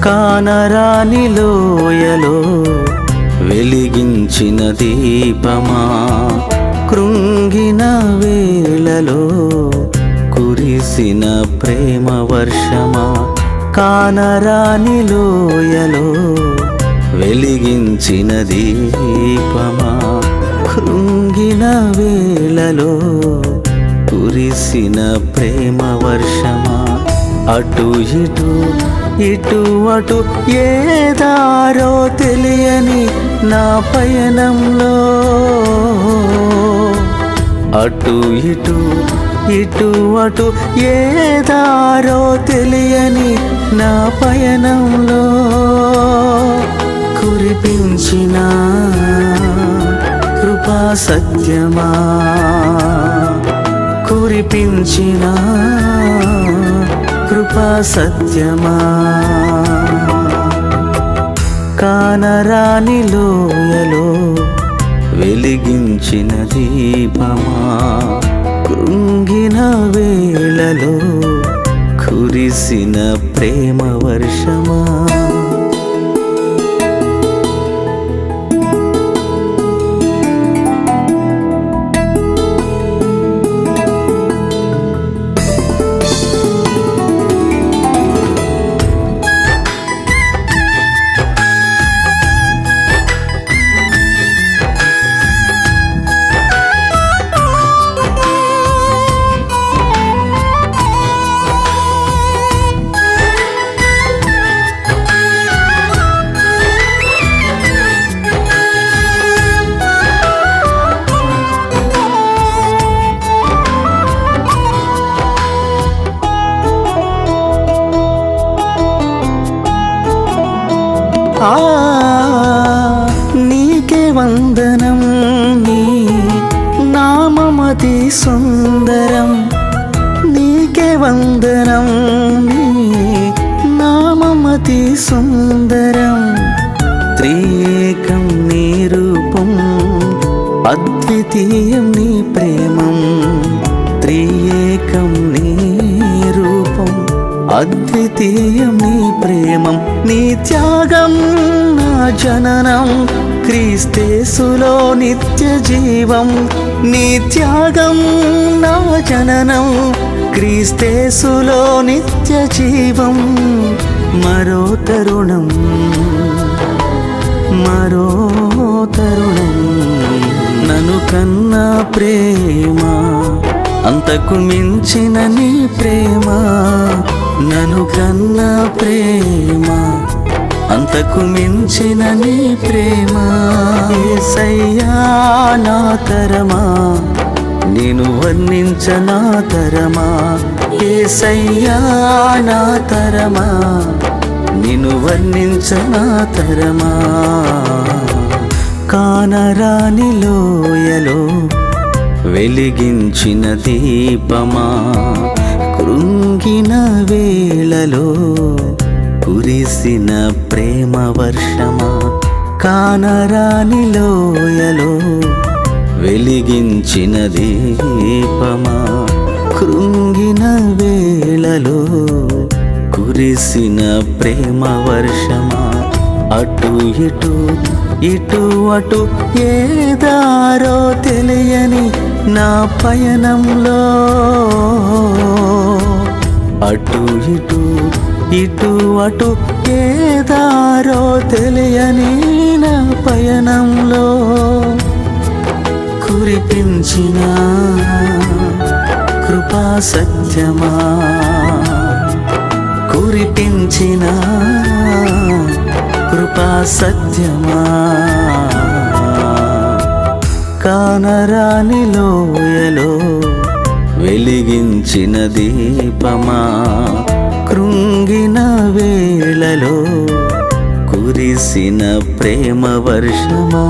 కానరాని లోయలో వెలిగించిన దీపమా, కృంగిన వేళలో కురిసిన ప్రేమ వర్షమా. కానరాని లోయలో వెలిగించిన దీపమా, కృంగిన వేళలో కురిసిన ప్రేమ వర్షమా. అటు ఇటు ఇటు అటు ఏ దారో తెలియని నా పయనంలో, అటు ఇటు ఇటు అటు ఏ దారో తెలియని నా పయనంలో కురిపించిన కృపా సత్యమా, కురిపించిన కృపా సత్యమా. కానరాని లోయలో వెలిగించిన దీపమా, కృంగిన వేళలో కురిసిన ప్రేమ వర్షమా. నీకే వందనం, నీ నామమతి సుందరం. నీకే వందనం, నీ నామమతి సుందరం. త్రియేకం నీ రూపం, అద్వితీయం నీ ప్రేమం. త్రియేకం నీ రూపం, అద్వితీయం నీ ప్రేమం. నీ త్యాగం నా జననం, క్రీస్తేసులో నిత్య జీవం. నీ త్యాగం నా జననం, క్రీస్తేసులో నిత్య జీవం. మరో తరుణం, మరో తరుణం, నన్ను కన్నా ప్రేమ, అంతకు మించిన నీ ప్రేమ. నన్ను కన్నా ప్రేమ, అంతకు మించిన నీ ప్రేమ. యేసయ్యా నా తరమా, నేను వర్ణించనా తరమా. యేసయ్యా నా తరమా, నేను వర్ణించనా తరమా. కానరాని లోయలో వెలిగించిన దీపమా, కృంగిన వేళలో కురిసిన ప్రేమ వర్షమా. కానరాని లోయలో వెలిగించిన దీపమా, కృంగిన వేళలో కురిసిన ప్రేమ వర్షమా. అటు ఇటు ఇటు అటు ఏ దారో తెలియని నా పయనంలో, అటు ఇటు ఇటు అటు ఏ దారో తెలియని నా పయనంలో కురిపించిన కృపా సత్యమా, కురిపించిన కృపా సత్యమా. కానరాని లోయలో వెలిగించిన దీపమా, కృంగిన వేళలో కురిసిన ప్రేమ వర్షమా.